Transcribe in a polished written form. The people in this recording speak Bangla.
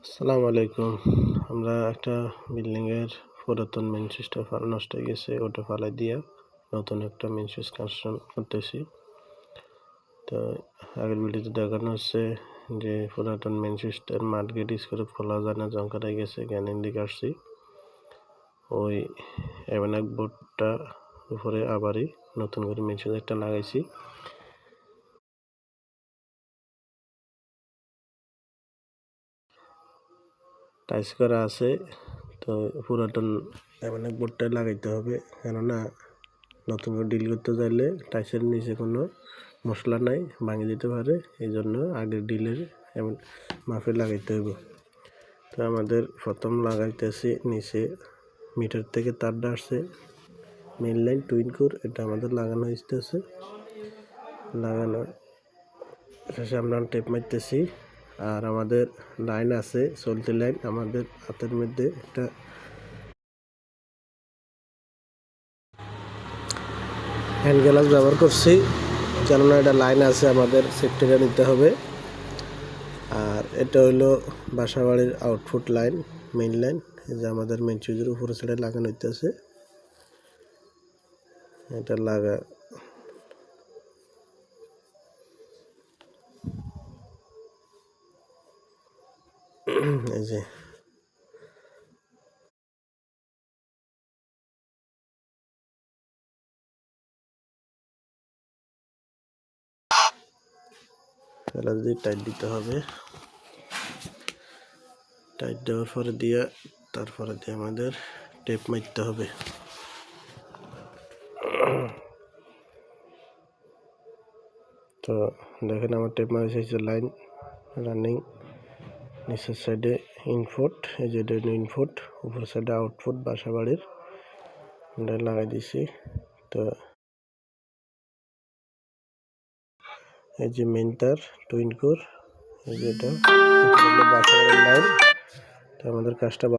আসসালামু আলাইকুম। আমরা একটা বিল্ডিংয়ের পুরাতন মেইন সুইচটা নষ্ট হয়ে গেছে, ওটা ফালাই দিয়া নতুন একটা মেইন সুইচ কানেকশন করতেছি। তো আগের ভিডিওতে দেখানো হচ্ছে যে পুরাতন মেইন সুইচটার মাড গেট স্ক্রু খোলা যায় না, জং কাটা গেছে, জ্ঞানের দিকে আসছি। ওই এমএনএক বোর্ডটা উপরে আবারই নতুন করে মেইন সুইচ একটা লাগাইছি। টাইস করা আছে, তো পুরাতন এমএনএক বোর্ডটা লাগাইতে হবে, কেননা নতুন করে ডিল করতে চাইলে টাইসের নিচে কোনো মশলা নাই, ভাঙে দিতে পারে। এই জন্য আগের ডিলের এমন মাপে লাগাইতে হবে। তো আমাদের প্রথম লাগাইতেছি নিচে মিটার থেকে তারটা আসছে মেইন লাইন টুইন কোর, এটা আমাদের লাগানো হইতেছে। লাগানো শেষে আমরা টেপ মারতেছি। আর আমাদের লাইন আছে চলতি লাইন, আমাদের হাতের মধ্যে একটা হ্যান্ড গ্লাস ব্যবহার করছি, কেননা এটা লাইন আছে, আমাদের সেফটিটা নিতে হবে। আর এটা হইলো বাসাবাড়ির আউটপুট লাইন, মেইন লাইন। এই যে আমাদের মেইন সুইচের উপরে সাইডে লাগানো হইতেছে, এটা লাগা এই যে ফেলা দিয়ে টাইট দিতে হবে। টাইট দেওয়ার পরে দিয়ে তারপরে দিয়ে আমাদের টেপ মারতে হবে। তো দেখেন আমার টেপ মারা হয়েছে, লাইন রানিং, নিচের সাইডে ইনপুট, এই যে এটা ইনপুট, উপর সাইডে আউটপুট বাসা বাড়ির, এটা লাগাই দিছি। তো এই যে মেইন তার টুইন কোর, এই যে এটা বাসা বাড়ির লাইন। তো আমাদের কাজটা